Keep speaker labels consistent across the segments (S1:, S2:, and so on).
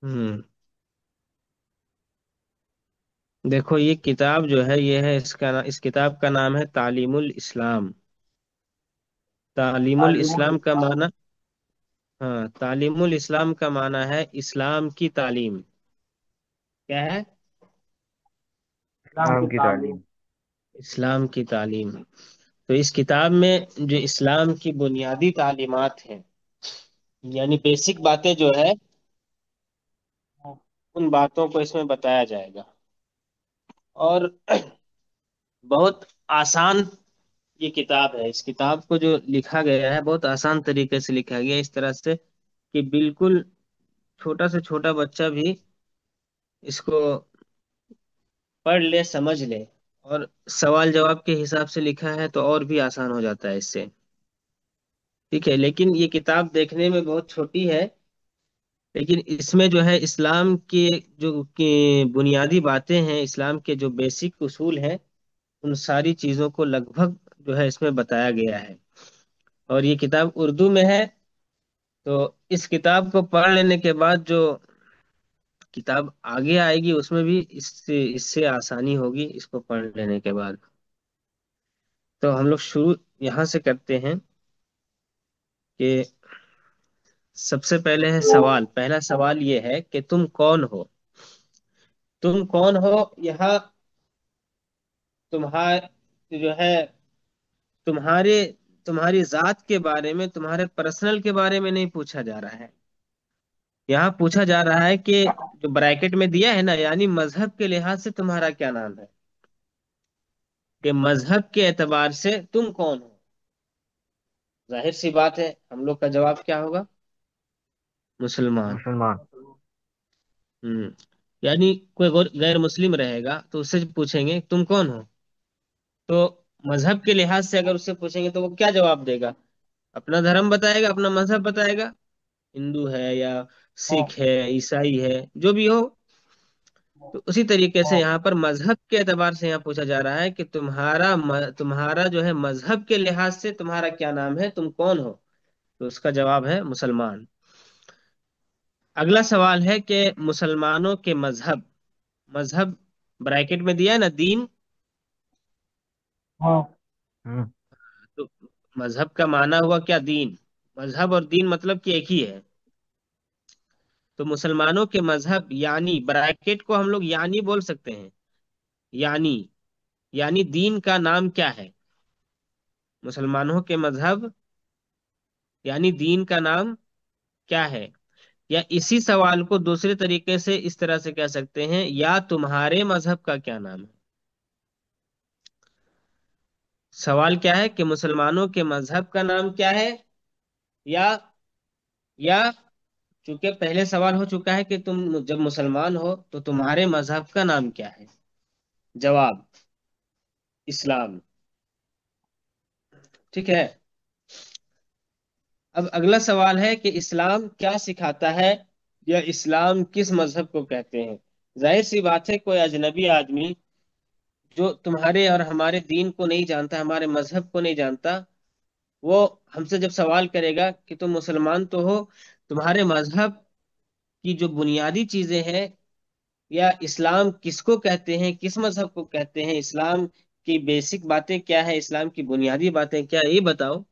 S1: हम्म। देखो ये किताब जो है ये है इस किताब का नाम है तालीमुल इस्लाम। तालीमुल
S2: तालीमुल
S1: इस्लाम का
S2: इस्लाम।
S1: माना, हाँ, तालीमुल इस्लाम का माना है इस्लाम की तालीम। क्या है?
S2: इस्लाम की
S3: नाम की
S2: तालीम।
S3: तालीम।
S1: इस्लाम की तालीम। तो इस किताब में जो इस्लाम की बुनियादी तालीमात हैं, यानी बेसिक बातें जो है, उन बातों को इसमें बताया जाएगा। और बहुत आसान ये किताब है। इस किताब को जो लिखा गया है बहुत आसान तरीके से लिखा गया है, इस तरह से कि बिल्कुल छोटा से छोटा बच्चा भी इसको पढ़ ले, समझ ले। और सवाल जवाब के हिसाब से लिखा है तो और भी आसान हो जाता है इससे। ठीक है, लेकिन ये किताब देखने में बहुत छोटी है, लेकिन इसमें जो है इस्लाम के जो के बुनियादी बातें हैं, इस्लाम के जो बेसिक उसूल हैं, उन सारी चीजों को लगभग जो है इसमें बताया गया है। और ये किताब उर्दू में है। तो इस किताब को पढ़ लेने के बाद जो किताब आगे आएगी उसमें भी इससे इससे आसानी होगी इसको पढ़ लेने के बाद। तो हम लोग शुरू यहाँ से करते हैं कि सबसे पहले है
S2: तो
S1: सवाल। पहला सवाल ये है कि तुम कौन हो। तुम कौन हो, यहाँ तुम्हारे जो है तुम्हारे तुम्हारी जात के बारे में, तुम्हारे पर्सनल के बारे में नहीं पूछा जा रहा है। यहाँ पूछा जा रहा है कि जो ब्रैकेट में दिया है ना, यानी मजहब के लिहाज से तुम्हारा क्या नाम है, कि मजहब के एतबार से तुम कौन हो। जाहिर सी बात है हम लोग का जवाब क्या होगा? मुसलमान।
S3: मुसलमान।
S1: हम्म। यानी कोई गैर मुस्लिम रहेगा तो उससे पूछेंगे तुम कौन हो, तो मजहब के लिहाज से अगर उससे पूछेंगे तो वो क्या जवाब देगा? अपना धर्म बताएगा, अपना मजहब बताएगा। हिंदू है या
S2: हाँ
S1: सिख है, ईसाई है, जो भी हो। तो उसी तरीके से
S2: हाँ
S1: यहाँ पर मजहब के एतबार से यहाँ पूछा जा रहा है कि तुम्हारा जो है मजहब के लिहाज से तुम्हारा क्या नाम है, तुम कौन हो। तो उसका जवाब है मुसलमान। अगला सवाल है कि मुसलमानों के मजहब, मजहब ब्रैकेट में दिया है ना, दीन।
S2: हाँ।
S3: हम्म।
S1: तो मजहब का माना हुआ क्या? दीन। मजहब और दीन मतलब कि एक ही है। तो मुसलमानों के मजहब यानी ब्रैकेट को हम लोग यानी बोल सकते हैं। यानी, यानी दीन का नाम क्या है? मुसलमानों के मजहब यानी दीन का नाम क्या है? या इसी सवाल को दूसरे तरीके से इस तरह से कह सकते हैं, या तुम्हारे मजहब का क्या नाम है। सवाल क्या है कि मुसलमानों के मजहब का नाम क्या है, या या चूंकि पहले सवाल हो चुका है कि तुम जब मुसलमान हो तो तुम्हारे मजहब का नाम क्या है। जवाब इस्लाम। ठीक है। अब अगला सवाल है कि इस्लाम क्या सिखाता है, या इस्लाम किस मजहब को कहते हैं। जाहिर सी बात है कोई अजनबी आदमी जो तुम्हारे और हमारे दीन को नहीं जानता, हमारे मजहब को नहीं जानता, वो हमसे जब सवाल करेगा कि तुम मुसलमान तो हो, तुम्हारे मजहब की जो बुनियादी चीजें हैं, या इस्लाम किसको कहते हैं, किस मजहब को कहते हैं, इस्लाम की बेसिक बातें क्या है, इस्लाम की बुनियादी बातें क्या है, ये बताओ।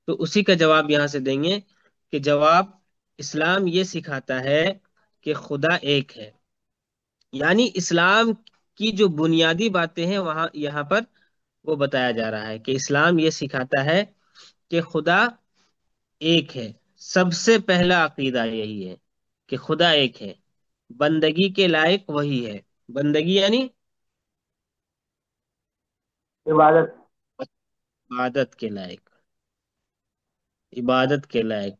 S1: तो उसी का जवाब यहां से देंगे कि जवाब इस्लाम ये सिखाता है कि खुदा एक है। यानी इस्लाम की जो बुनियादी बातें हैं वहां यहाँ पर वो बताया जा रहा है कि इस्लाम ये सिखाता है कि खुदा एक है। सबसे पहला अकीदा यही है कि खुदा एक है, बंदगी के लायक वही है। बंदगी यानी
S2: इबादत।
S1: इबादत के लायक, इबादत के लायक,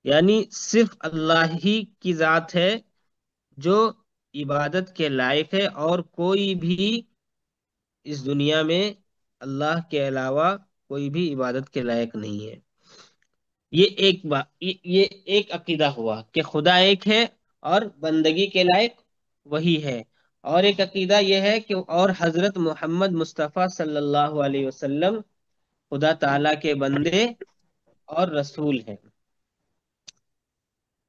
S1: यानी सिर्फ अल्लाह ही की जात है जो इबादत के लायक है, और कोई भी इस दुनिया में अल्लाह के अलावा कोई भी इबादत के लायक नहीं है। ये एक बात, ये एक अकीदा हुआ कि खुदा एक है और बंदगी के लायक वही है। और एक अकीदा यह है कि और हजरत मोहम्मद मुस्तफ़ा सल्लल्लाहु अलैहि वसल्लम खुदा ताला के बंदे और रसूल हैं।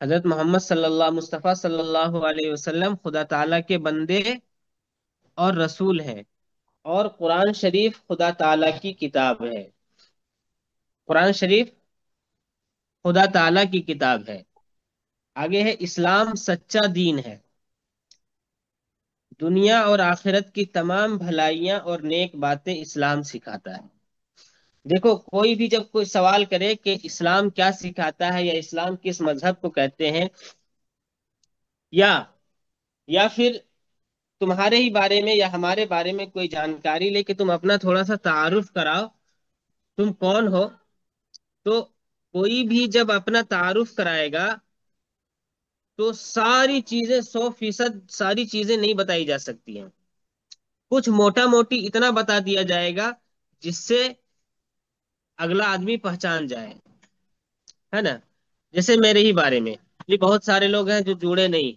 S1: हजरत मोहम्मद सल्लल्लाहु मुस्तफ़ा सल्लल्लाहु अलैहि वसल्लम खुदा ताला के बंदे और रसूल हैं, और कुरान शरीफ खुदा ताला की किताब है। कुरान शरीफ खुदा ताला की किताब है। आगे है, इस्लाम सच्चा दीन है, दुनिया और आखिरत की तमाम भलाइयां और नेक बातें इस्लाम सिखाता है। देखो, कोई भी जब कोई सवाल करे कि इस्लाम क्या सिखाता है या इस्लाम किस मजहब को कहते हैं, या फिर तुम्हारे ही बारे में या हमारे बारे में कोई जानकारी लेके तुम अपना थोड़ा सा तारुफ कराओ, तुम कौन हो, तो कोई भी जब अपना तारुफ कराएगा तो सारी चीजें 100% सारी चीजें नहीं बताई जा सकती हैं। कुछ मोटा मोटी इतना बता दिया जाएगा जिससे अगला आदमी पहचान जाए, है ना। जैसे मेरे ही बारे में, ये बहुत सारे लोग हैं जो जुड़े नहीं।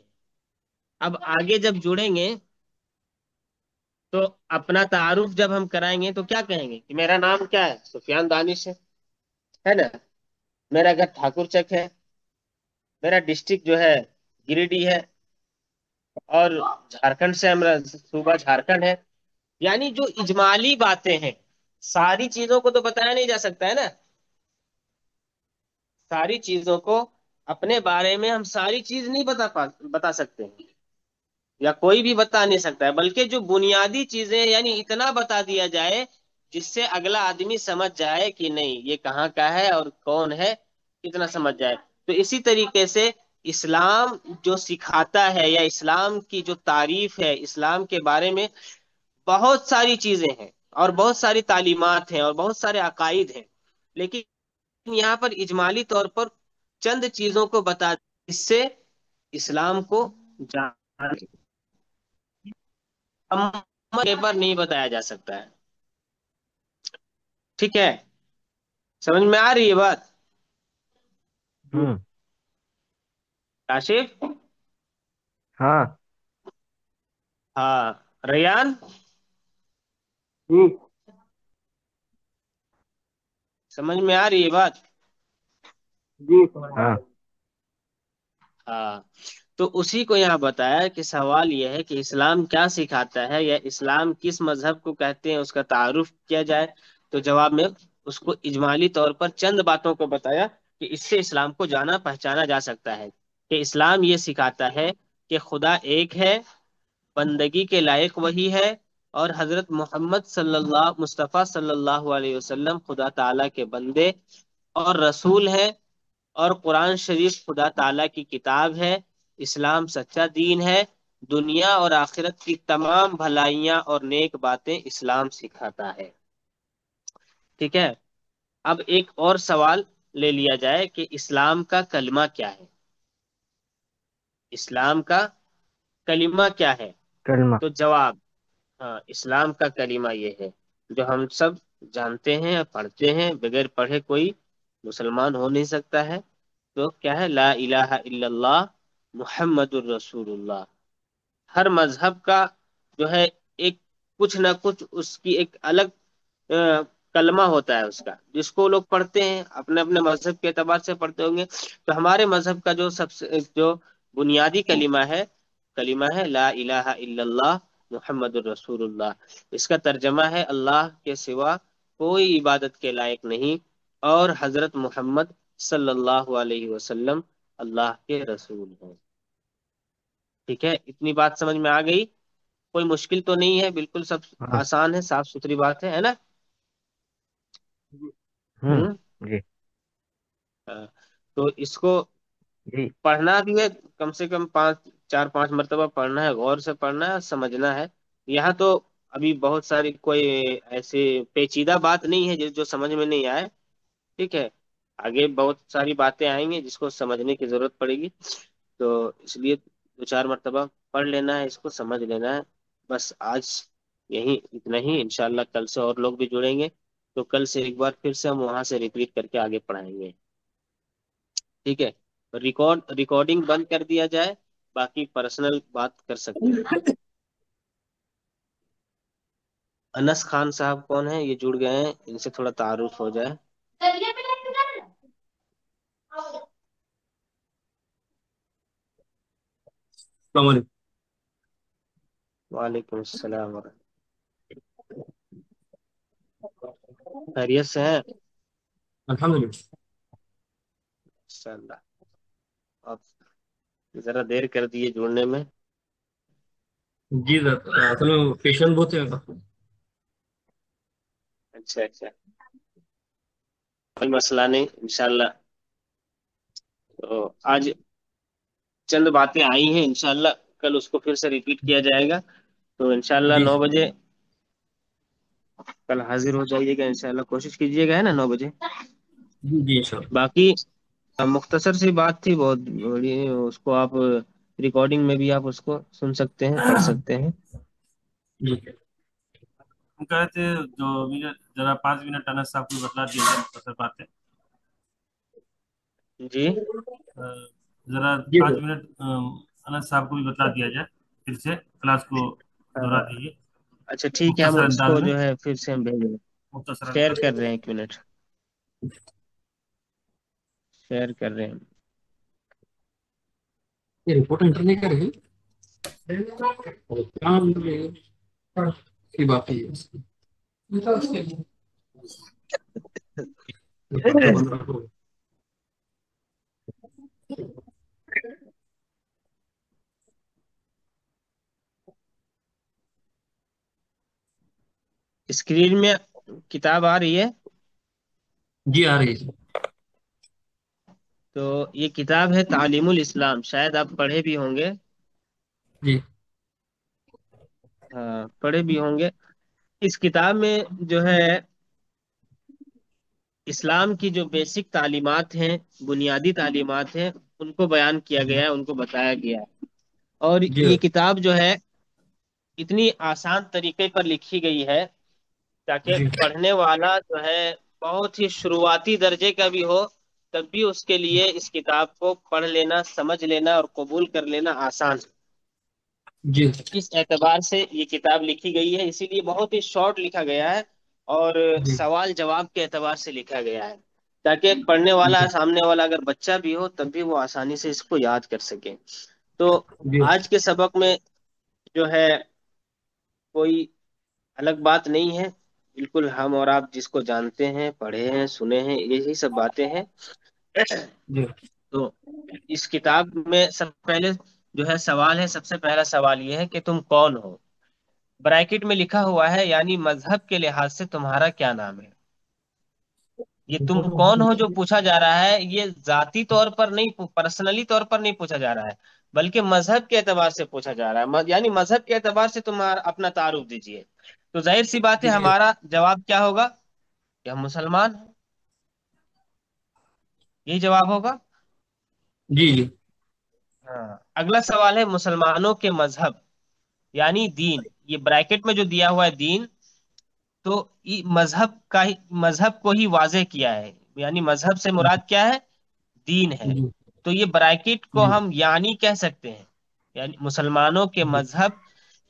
S1: अब आगे जब जुड़ेंगे तो अपना तारुफ जब हम कराएंगे तो क्या कहेंगे कि मेरा नाम क्या है, सुफियान दानिश है ना। मेरा घर ठाकुर चक है। मेरा डिस्ट्रिक्ट जो है गिरिडीह है। और झारखंड से, हमारा सूबा झारखंड है। यानी जो इजमाली बातें हैं, सारी चीजों को तो बताया नहीं जा सकता है ना। सारी चीजों को, अपने बारे में हम सारी चीज नहीं बता सकते हैं, या कोई भी बता नहीं सकता है, बल्कि जो बुनियादी चीजें, यानी इतना बता दिया जाए जिससे अगला आदमी समझ जाए कि नहीं ये कहाँ का है और कौन है, इतना समझ जाए। तो इसी तरीके से इस्लाम जो सिखाता है, या इस्लाम की जो तारीफ है, इस्लाम के बारे में बहुत सारी चीजें हैं, और बहुत सारी तालीमात हैं, और बहुत सारे अकायद हैं। लेकिन यहाँ पर इजमाली तौर पर चंद चीजों को बता, इससे इस्लाम को जान के पर नहीं बताया जा सकता है। ठीक है, समझ में आ रही है बात,
S2: हम्म।
S1: काशिफ?
S2: हाँ।
S1: हाँ, रयान,
S2: जी।
S1: समझ में आ रही है बात?
S2: जी हाँ।
S1: हाँ। तो उसी को यहाँ बताया कि सवाल यह है कि इस्लाम क्या सिखाता है, या इस्लाम किस मजहब को कहते हैं, उसका तारुफ किया जाए। तो जवाब में उसको इजमाली तौर पर चंद बातों को बताया कि इससे इस्लाम को जाना पहचाना जा सकता है। कि इस्लाम ये सिखाता है कि खुदा एक है, बंदगी के लायक वही है, और हजरत मोहम्मद सल्लल्लाहु मुस्तफ़ा सल्लल्लाहु अलैहि वसल्लम खुदा ताला के बंदे और रसूल हैं, और कुरान शरीफ खुदा ताला की किताब है। इस्लाम सच्चा दीन है, दुनिया और आखिरत की तमाम भलाइयां और नेक बातें इस्लाम सिखाता है। ठीक है। अब एक और सवाल ले लिया जाए कि इस्लाम का कलमा क्या है। इस्लाम का कलिमा क्या है?
S2: कलमा।
S1: तो जवाब, हाँ, इस्लाम का कलिमा ये है, जो हम सब जानते हैं, पढ़ते हैं, बगैर पढ़े कोई मुसलमान हो नहीं सकता है। तो क्या है? ला इलाहा इल्लल्लाह मुहम्मदुर रसूलुल्लाह। हर मजहब का जो है, एक कुछ ना कुछ उसकी एक अलग कलमा होता है उसका, जिसको लोग पढ़ते हैं, अपने अपने मजहब के एतबार से पढ़ते होंगे। तो हमारे मजहब का जो सबसे जो बुनियादी कलिमा है ला इलाहा इल्लल्लाह मुहम्मदुर रसूलुल्लाह। इसका तर्जमा है, अल्लाह के सिवा कोई इबादत के लायक नहीं, और हजरत मोहम्मद सल्लल्लाहु अलैहि वसल्लम अल्लाह के रसूल हैं। ठीक है, इतनी बात समझ में आ गई? कोई मुश्किल तो नहीं है, बिल्कुल सब
S2: हाँ।
S1: आसान है, साफ सुथरी बात है ना।
S2: हम्म।
S1: हम्म।
S2: जी।
S1: हाँ, तो इसको
S2: जी।
S1: पढ़ना भी है, कम से कम 4-5 मरतबा पढ़ना है, गौर से पढ़ना है, समझना है। यहाँ तो अभी बहुत सारी कोई ऐसे पेचीदा बात नहीं है जो समझ में नहीं आए। ठीक है, आगे बहुत सारी बातें आएंगी जिसको समझने की जरूरत पड़ेगी। तो इसलिए 2-4 मरतबा पढ़ लेना है, इसको समझ लेना है। बस आज यही इतना ही, इंशाल्लाह कल से और लोग भी जुड़ेंगे, तो कल से एक बार फिर से हम वहां से रिपीट करके आगे पढ़ाएंगे। ठीक है, रिकॉर्डिंग बंद कर दिया जाए, बाकी पर्सनल बात कर सकते हैं। अनस खान साहब कौन है, ये जुड़ गए हैं, इनसे थोड़ा तारुफ हो जाए।
S3: अस्सलाम
S1: वालेकुम अस्सलाम खैरियत से हैं?
S3: अल्हम्दुलिल्लाह।
S1: इंशाल्लाह। आप जरा देर कर दिए जुड़ने में।
S3: जी सर, असल में पेशेंट बहुत है।
S1: अच्छा अच्छा, कोई मसला नहीं इंशाल्लाह। तो आज चंद बातें आई हैं, इंशाल्लाह कल उसको फिर से रिपीट किया जाएगा। तो इंशाल्लाह
S3: जी
S1: 9 बजे कल हाजिर हो जाइएगा, इंशाल्लाह कोशिश कीजिएगा, है ना, 9 बजे।
S3: जी जी सर।
S1: बाकी मुख्तसर सी बात थी, बहुत बड़ी। उसको आप रिकॉर्डिंग में भी आप उसको सुन सकते हैं, पढ़ सकते हैं।
S3: जी हम कह रहे थे, जो मुझे जरा 5 मिनट अनस साहब को बतला दिया जाए, मुख्तसर बातें।
S1: जी
S3: अ, जरा जी पाँच सर मिनट अनस साहब को भी बतला दिया जाए, फिर से क्लास को दोहरा
S1: हाँ,
S3: दीजिए,
S1: अच्छा ठीक है, हम
S3: मुख्तसर अंदाज
S1: उसको
S3: में।
S1: जो है फिर से हम भेज रहे हैं।
S3: मुख्तसर
S1: शेयर
S3: अंदाज
S1: कर
S3: में।
S1: रहे हैं, 1 मिनट शेयर कर रहे हैं।
S3: ये रिपोर्ट एंटर नहीं करेगी, और काम की बात है ये। ये पंद्रह पंद्रह को।
S1: स्क्रीन में किताब आ रही है।
S3: जी आ रही है।
S1: तो ये किताब है तालीमुल इस्लाम, शायद आप पढ़े भी होंगे।
S3: जी
S1: हाँ, पढ़े भी होंगे। इस किताब में जो है इस्लाम की जो बेसिक तालीमात हैं, बुनियादी तालीमात हैं, उनको बयान किया
S3: जी
S1: गया है, उनको बताया गया है। और
S3: जी
S1: ये किताब जो है इतनी आसान तरीके पर लिखी गई है ताकि
S3: जी
S1: पढ़ने वाला जो है बहुत ही शुरुआती दर्जे का भी हो, तब भी उसके लिए इस किताब को पढ़ लेना, समझ लेना और कबूल कर लेना आसान है।
S3: जी
S1: इस एतबार से ये किताब लिखी गई है, इसीलिए बहुत ही शॉर्ट लिखा गया है। और
S3: जी
S1: सवाल जवाब के एतबार से लिखा गया है, ताकि पढ़ने वाला,
S3: जी
S1: सामने वाला अगर बच्चा भी हो तब भी वो आसानी से इसको याद कर सके। तो
S3: जी
S1: आज के सबक में जो है कोई अलग बात नहीं है, बिल्कुल हम और आप जिसको जानते हैं, पढ़े हैं, सुने हैं, यही सब बातें हैं।
S3: जी
S1: तो इस किताब में सब पहले जो है सवाल है, सबसे पहला सवाल ये है कि तुम कौन हो। ब्रैकेट में लिखा हुआ है, यानी मजहब के लिहाज से तुम्हारा क्या नाम है। ये तुम कौन हो जो पूछा जा रहा है, ये जाती तौर पर नहीं, पर्सनली तौर पर नहीं पूछा जा रहा है, बल्कि मजहब के एतबार से पूछा जा रहा है। यानी मजहब के एतबार से तुम्हारा अपना तारुफ दीजिए। तो जाहिर सी बात है,
S3: जी
S1: हमारा जवाब क्या होगा कि हम मुसलमान हैं। यही जवाब होगा।
S3: जी जी
S1: हाँ, अगला सवाल है मुसलमानों के मजहब यानी दीन। ये ब्रैकेट में जो दिया हुआ है दीन, तो मजहब का ही, मजहब को ही वाजे किया है, यानी मजहब से मुराद क्या है, दीन है।
S3: जी
S1: तो ये ब्रैकेट को
S3: जी
S1: हम यानी कह सकते हैं, यानी मुसलमानों के
S3: जी
S1: मजहब।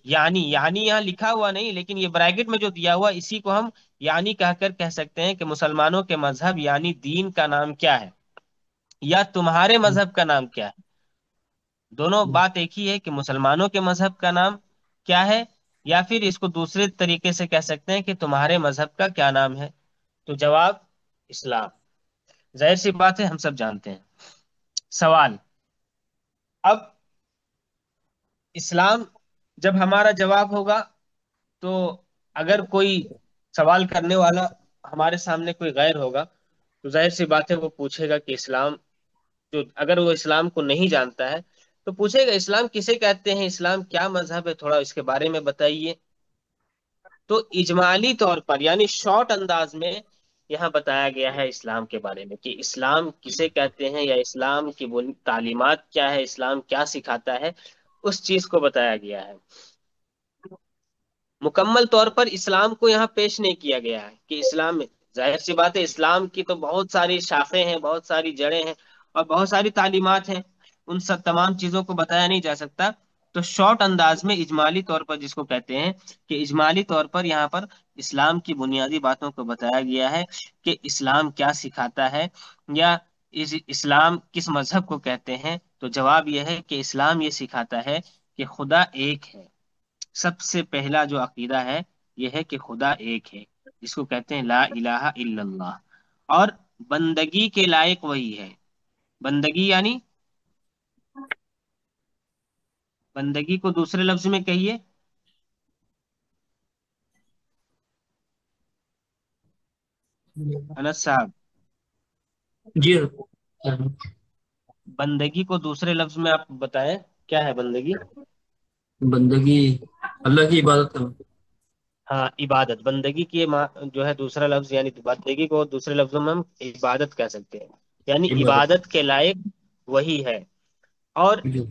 S1: यानी यहाँ लिखा हुआ नहीं, लेकिन ये ब्रैकेट में जो दिया हुआ इसी को हम यानी कहकर कह सकते हैं कि मुसलमानों के मजहब यानी दीन का नाम क्या है, या तुम्हारे मजहब का नाम क्या है। दोनों बात एक ही है कि मुसलमानों के मजहब का नाम क्या है, या फिर इसको दूसरे तरीके से कह सकते हैं कि तुम्हारे मजहब का क्या नाम है। तो जवाब इस्लाम। जाहिर सी बात है, हम सब जानते हैं। सवाल, अब इस्लाम जब हमारा जवाब होगा, तो अगर कोई सवाल करने वाला हमारे सामने कोई गैर होगा, तो जाहिर सी बात है वो पूछेगा कि इस्लाम, जो अगर वो इस्लाम को नहीं जानता है तो पूछेगा इस्लाम किसे कहते हैं, इस्लाम क्या मजहब है, थोड़ा इसके बारे में बताइए। तो इजमाली तौर पर यानी शॉर्ट अंदाज में यहाँ बताया गया है इस्लाम के बारे में कि इस्लाम किसे कहते हैं, या इस्लाम की तालीमात क्या है, इस्लाम क्या सिखाता है, उस चीज को बताया गया है। मुकम्मल तौर पर इस्लाम को यहाँ पेश नहीं किया गया है कि इस्लाम में, जाहिर सी बात है इस्लाम की तो बहुत सारी शाखें हैं, बहुत सारी जड़ें हैं और बहुत सारी तालीमात हैं, उन सब तमाम चीजों को बताया नहीं जा सकता। तो शॉर्ट अंदाज में इजमाली तौर पर जिसको कहते हैं, कि इजमाली तौर पर यहाँ पर इस्लाम की बुनियादी बातों को बताया गया है कि इस्लाम क्या सिखाता है, या इस्लाम किस मजहब को कहते हैं, तो जवाब यह है कि इस्लाम ये सिखाता है कि खुदा एक है। सबसे पहला जो अकीदा है यह है कि खुदा एक है, जिसको कहते हैं ला इलाहा इल्लल्लाह। और बंदगी के लायक वही है। बंदगी यानी, बंदगी को दूसरे लफ्ज में कहिए। अनस साहब,
S3: जी।
S1: बंदगी को दूसरे लफ्ज में आप बताएं, क्या है बंदगी?
S3: बंदगी अल्लाह की इबादत करना।
S1: हाँ, इबादत। बंदगी की जो है दूसरा लफ्ज, यानी बंदगी को दूसरे लफ्जों में हम इबादत कह सकते हैं, यानी
S3: इबादत।
S1: इबादत के लायक वही है। और
S3: जी।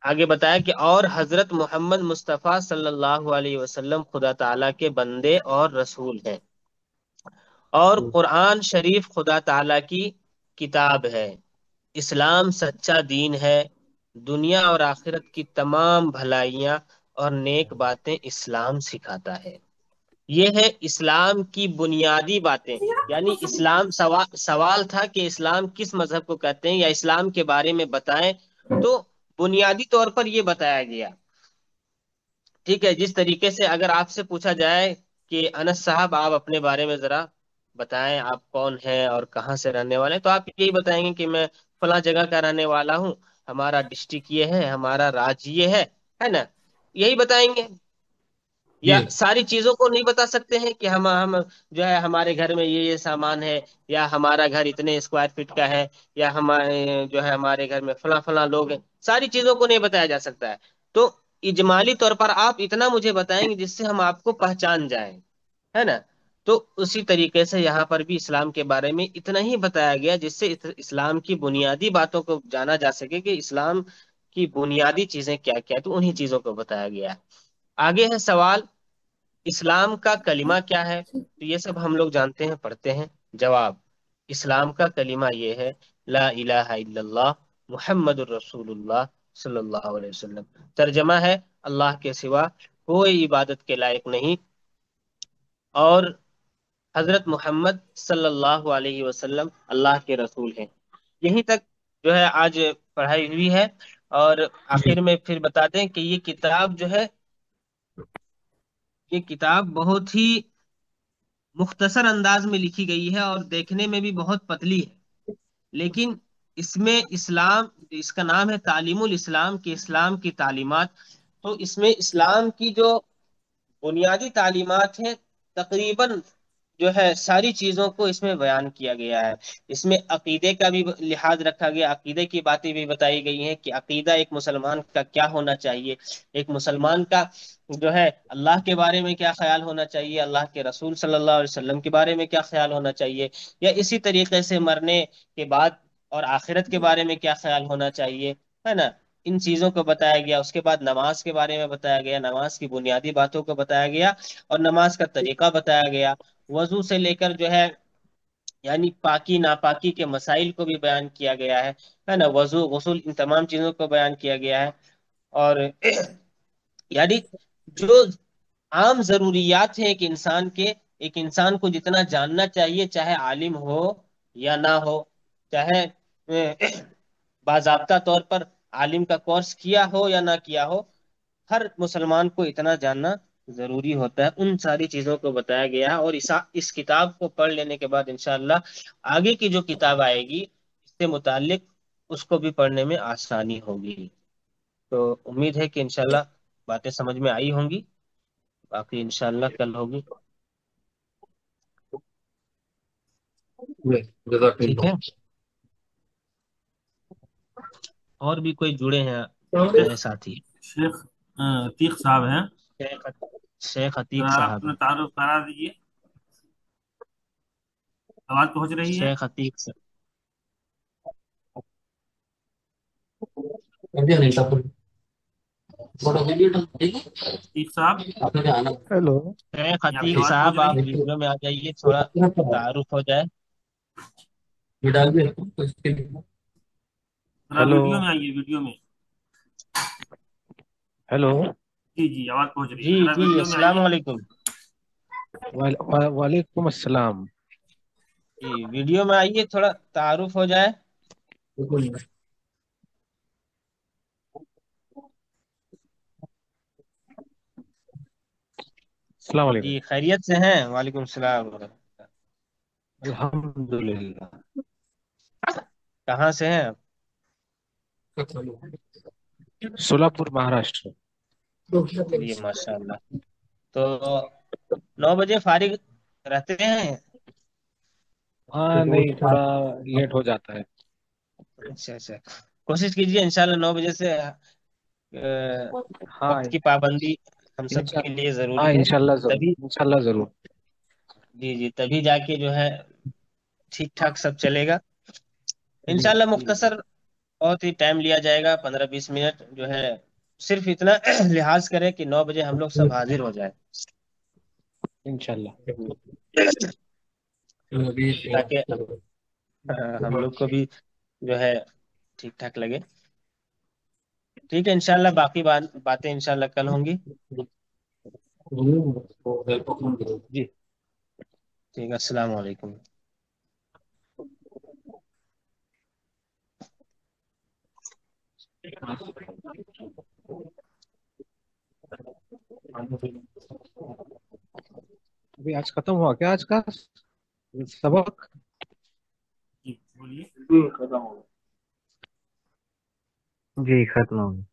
S1: आगे बताया कि और हजरत मोहम्मद मुस्तफ़ा सल्लल्लाहु अलैहि वसल्लम खुदा ताला के बंदे और रसूल हैं। और कुरान शरीफ खुदा ताला की किताब है। इस्लाम सच्चा दीन है। दुनिया और आखिरत की तमाम भलाइयां और नेक बातें इस्लाम सिखाता है। ये है इस्लाम की बुनियादी बातें। यानी इस्लाम, सवाल था कि इस्लाम किस मजहब को कहते हैं या इस्लाम के बारे में बताएं, तो बुनियादी तौर पर यह बताया गया। ठीक है, जिस तरीके से अगर आपसे पूछा जाए कि अनस साहब आप अपने बारे में जरा बताएं, आप कौन हैं और कहाँ से रहने वाले हैं, तो आप यही बताएंगे कि मैं फला जगह का रहने वाला हूँ, हमारा डिस्ट्रिक्ट ये है, हमारा राज्य ये है ना? यही बताएंगे। या
S3: जी।
S1: सारी चीजों को नहीं बता सकते हैं कि हम जो है हमारे घर में ये सामान है, या हमारा घर इतने स्क्वायर फीट का है, या हमारे जो है हमारे घर में फला फला लोग हैं। सारी चीजों को नहीं बताया जा सकता है। तो इजमाली तौर पर आप इतना मुझे बताएंगे जिससे हम आपको पहचान जाएं, है ना? तो उसी तरीके से यहाँ पर भी इस्लाम के बारे में इतना ही बताया गया जिससे इस्लाम की बुनियादी बातों को जाना जा सके कि इस्लाम की बुनियादी चीजें क्या क्या है, तो उन्हीं चीजों को बताया गया है। आगे है सवाल, इस्लाम का कलिमा क्या है? तो ये सब हम लोग जानते हैं, पढ़ते हैं। जवाब, इस्लाम का कलिमा ये है, ला इलाहा इल्लल्लाह मुहम्मदुर रसूलुल्लाह सल्लल्लाहु अलैहि वसल्लम। तर्जमा है, अल्लाह के सिवा कोई इबादत के लायक नहीं, और हजरत मोहम्मद सल्लल्लाहु अलैहि वसल्लम अल्लाह के रसूल हैं। यहीं तक जो है आज पढ़ाई हुई है। और
S3: जी।
S1: आखिर में फिर बता दें कि ये किताब जो है, ये किताब बहुत ही मुख्तसर अंदाज में लिखी गई है और देखने में भी बहुत पतली है। लेकिन इसमें इस्लाम, इसका नाम है तालीमुल इस्लाम, की इस्लाम की तालीमात। तो इसमें इस्लाम की जो बुनियादी तालीमात है, तकरीबन जो है सारी चीजों को इसमें बयान किया गया है। इसमें अकीदे का भी लिहाज रखा गया, अकीदे की बातें भी बताई गई हैं कि अकीदा एक मुसलमान का क्या होना चाहिए, एक मुसलमान का जो है अल्लाह के बारे में क्या ख्याल होना चाहिए, अल्लाह के रसूल सल्लल्लाहु अलैहि वसल्लम के बारे में क्या ख्याल होना चाहिए, या इसी तरीके से मरने के बाद और आखिरत के बारे में क्या ख्याल होना चाहिए, है ना? इन चीजों को बताया गया। उसके बाद नमाज के बारे में बताया गया, नमाज की बुनियादी बातों को बताया गया, और नमाज का तरीका बताया गया। वजू से लेकर जो है, यानी पाकी नापाकी के मसाइल को भी बयान किया गया है ना? वजू, गुस्ल, इन तमाम चीजों को बयान किया गया है। और यानी जो आम जरूरियात हैं एक इंसान के, एक इंसान को जितना जानना चाहिए, चाहे आलिम हो या ना हो, चाहे बाजाब्ता तौर पर आलिम का कोर्स किया हो या ना किया हो, हर मुसलमान को इतना जानना जरूरी होता है। उन सारी चीजों को बताया गया है। और इस किताब को पढ़ लेने के बाद इंशाअल्लाह आगे की जो किताब आएगी इससे मुतालिक, उसको भी पढ़ने में आसानी होगी। तो उम्मीद है कि इंशाअल्लाह बातें समझ में आई होंगी। बाकी इंशाअल्लाह कल होगी। ठीक है।
S3: जजाकल्लाह।
S1: और भी कोई जुड़े हैं लगता है साथी?
S3: शेख तीक साहब हैं।
S1: शेख शेख
S3: तो
S1: अतीक
S3: आप
S1: साहब
S3: अपना
S1: हैं।
S3: तारुफ करा दीजिए। आवाज पहुंच रही है?
S1: शेख अतीक साहब।
S3: तीक साहब,
S2: हेलो।
S1: शेख
S3: ये आपकी
S1: अतीक
S3: आवाज पहुंच
S1: साहब,
S3: रही
S1: आप
S3: है?
S1: वीडियो में आ जाइए, थोड़ा तारुफ हो जाए।
S3: थोड़ा
S2: हेलो।
S3: वीडियो में आइए, वीडियो में।
S2: हेलो।
S3: जी जी, आवाज पहुंच रही
S1: जी
S3: है, जरा
S1: जी,
S3: वीडियो में
S1: अस्सलाम
S3: आइए।
S1: वालेकुम।
S2: वालेकुम अस्सलाम।
S1: जी, वीडियो में आइए, थोड़ा तारुफ हो जाए।
S2: अस्सलाम वालेकुम।
S1: जी खैरियत से हैं? वालेकुम सलाम।
S2: अल्हम्दुलिल्लाह।
S1: कहाँ से हैं आप?
S2: सोलापुर, महाराष्ट्र।
S1: चलिए माशाल्लाह। तो 9 बजे फारिग रहते हैं?
S2: हाँ, नहीं, थोड़ा लेट हो जाता है।
S1: अच्छा अच्छा। कोशिश कीजिए इंशाल्लाह 9 बजे से
S2: हाँ।
S1: वक्त की पाबंदी हम सब
S2: इंशा
S1: के लिए जरूरी
S2: हाँ,
S1: है।
S2: इंशाल्लाह जरूर,
S1: तभी,
S2: इंशाल्लाह जरूर।
S1: जी जी, तभी जाके जो है ठीक ठाक सब चलेगा।
S2: जी
S1: इंशाल्लाह
S2: जी जी।
S1: मुख्तसर बहुत ही टाइम लिया जाएगा, 15-20 मिनट जो है। सिर्फ इतना लिहाज करें कि 9 बजे हम लोग सब हाजिर हो जाए,
S2: इंशाल्लाह।
S1: ताकि हम लोग को भी जो है ठीक ठाक लगे। ठीक है इंशाल्लाह, बाकी बातें इंशाल्लाह कल होंगी।
S2: जी।
S1: ठीक है, अस्सलाम वालेकुम।
S2: अभी आज खत्म हुआ क्या, आज का सबक?
S3: जी बोलिए।
S2: जी खत्म हो गया। जी खत्म हो गया।